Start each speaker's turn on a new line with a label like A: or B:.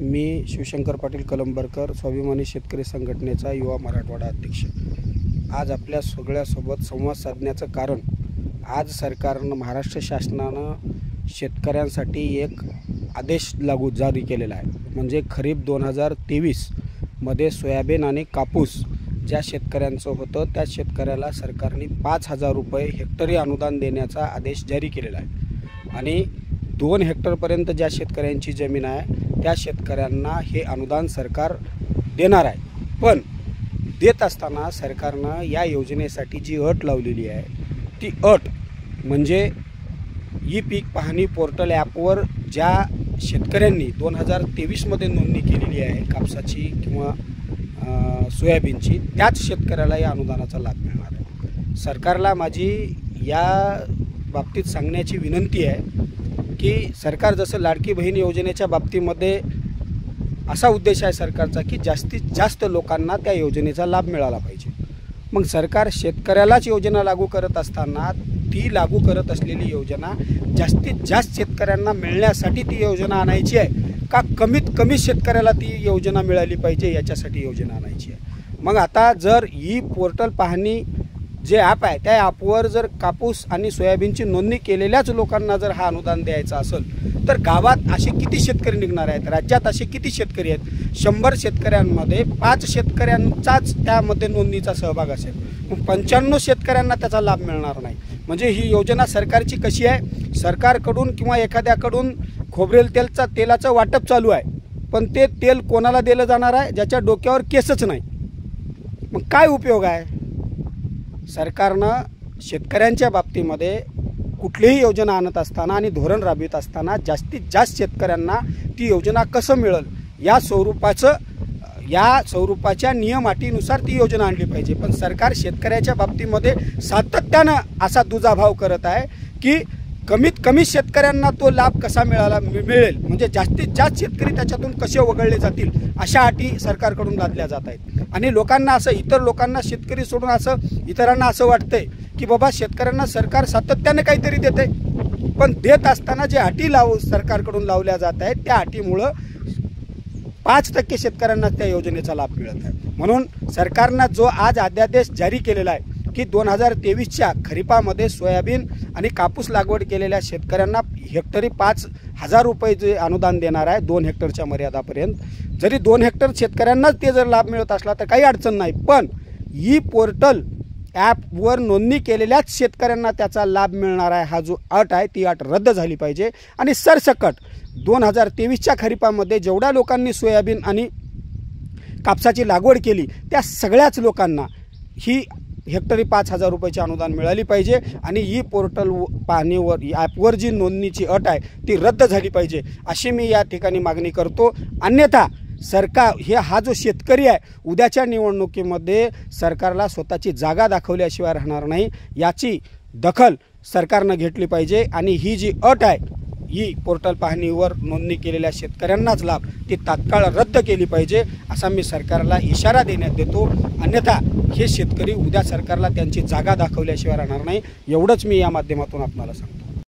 A: मी शिवशंकर पाटील कलंबरकर, स्वाभिमानी शेतकरी संघटनेचा युवा मराठवाडा अध्यक्ष। आज आपल्या सगळ्यासोबत संवाद साधण्याचं कारण, आज सरकारनं, महाराष्ट्र शासनानं शेतकऱ्यांसाठी एक आदेश जारी केलेला आहे। म्हणजे खरीप 2023 मध्ये सोयाबीन आणि कापूस ज्या शेतकऱ्यांचं होतं त्या शेतकऱ्याला सरकारने 5,000 रुपये हेक्टरी अनुदान देण्याचा आदेश जारी केलेला आहे। आणि 2 हेक्टरपर्यंत ज्या शेतकऱ्यांची जमीन आहे त्या शेतकऱ्यांना हे अनुदान सरकार देणार आहे। पण देत असताना सरकारनं या योजनेसाठी जी अट लावलेली आहे ती अट म्हणजे ई पीक पाहणी पोर्टल ॲपवर ज्या शेतकऱ्यांनी 2023 मध्ये नोंदणी केलेली आहे कापसाची किंवा सोयाबीनची, त्याच शेतकऱ्याला या अनुदानाचा लाभ मिळणार आहे। सरकारला माझी या बाबतीत सांगण्याची विनंती आहे की सरकार जसं लाडकी बहीण योजनेच्या बाबतीमध्ये असा उद्देश आहे सरकारचा की जास्तीत जास्त लोकांना त्या योजनेचा लाभ मिळाला पाहिजे, मग सरकार शेतकऱ्यालाच योजना लागू करत असताना ती लागू करत असलेली योजना जास्तीत जास्त शेतकऱ्यांना मिळण्यासाठी ती योजना आणायची आहे का कमीत कमी शेतकऱ्याला ती योजना मिळाली पाहिजे याच्यासाठी योजना आणायची आहे। मग आता जर ई पोर्टल पाहणी जे ॲप आहे त्या ॲपवर जर कापूस आणि सोयाबीनची नोंदणी केलेल्याच लोकांना जर हा अनुदान द्यायचा असेल तर गावात असे किती शेतकरी निघणार आहेत, राज्यात असे किती शेतकरी आहेत? 100 शेतकऱ्यांमध्ये 5 शेतकऱ्यांचाच त्यामध्ये नोंदणीचा सहभाग असेल, मग 95 शेतकऱ्यांना त्याचा लाभ मिळणार नाही। म्हणजे ही योजना सरकारची कशी आहे, सरकारकडून किंवा एखाद्याकडून खोबरेल तेलाचं वाटप चालू आहे, पण ते तेल कोणाला दिलं जाणार आहे ज्याच्या डोक्यावर केसच नाही, मग काय उपयोग आहे? सरकारनं शेतकऱ्यांच्या बाबतीमध्ये कुठलीही योजना आणत असताना आणि धोरण राबवित असताना जास्तीत जास्त शेतकऱ्यांना ती योजना कसं मिळेल या स्वरूपाच्या नियम अटीनुसार ती योजना आणली पाहिजे। पण सरकार शेतकऱ्याच्या बाबतीमध्ये सातत्यानं असा दुजाभाव करत आहे की कमीत कमी शेतकऱ्यांना तो लाभ कसा मिळेल, म्हणजे जास्तीत जास्त शेतकरी त्याच्यातून कसे वगळले जातील अशा अटी सरकारकडून लादल्या जात आहेत। आणि लोकांना असं, इतर लोकांना शेतकरी सोडून असं इतरांना असं वाटतंय की बाबा शेतकऱ्यांना सरकार सातत्याने काहीतरी देते, पण देत असताना जे अटी सरकारकडून लावल्या जात आहेत त्या अटीमुळं 5% शेतकऱ्यांना त्या योजनेचा लाभ मिळत आहे। म्हणून सरकारनं जो आज अध्यादेश जारी केलेला आहे की 2023च्या खरीपामध्ये सोयाबीन आणि कापूस लागवड केलेल्या शेतकऱ्यांना हेक्टरी 5,000 रुपये जे अनुदान देणार आहे 2 हेक्टरच्या मर्यादापर्यंत, जरी 2 हेक्टर शेतकऱ्यांनाच ते जर लाभ मिळत असला तर काही अडचण नाही, पण ई पोर्टल ॲपवर नोंदणी केलेल्याच शेतकऱ्यांना त्याचा लाभ मिळणार आहे हा जो अट आहे ती अट रद्द झाली पाहिजे। आणि सरसकट 2023च्या खरीपामध्ये जेवढ्या लोकांनी सोयाबीन आणि कापसाची लागवड केली त्या सगळ्याच लोकांना ही हेक्टरी 5,000 रुपयाचे अनुदान मिळाली पाहिजे। आणि ई पोर्टल पाहणीवर ॲपवर जी नोंदणीची अट आहे ती रद्द झाली पाहिजे अशी मी या ठिकाणी मागणी करतो। अन्यथा सरकार हा जो शेतकरी आहे उद्याच्या निवडणुकीमध्ये सरकारला स्वतःची जागा दाखवल्याशिवाय राहणार नाही, याची दखल सरकारनं घेतली पाहिजे। आणि ही जी अट आहे ही पोर्टल पाहणीवर नोंदणी केलेल्या शेतकऱ्यांनाच लाभ ती तात्काळ रद्द केली पाहिजे असा मी सरकारला इशारा देण्यात देतो। अन्यथा हे शेतकरी उद्या सरकारला त्यांची जागा दाखवल्याशिवाय राहणार नाही, एवढंच मी या माध्यमातून आपल्याला सांगतो।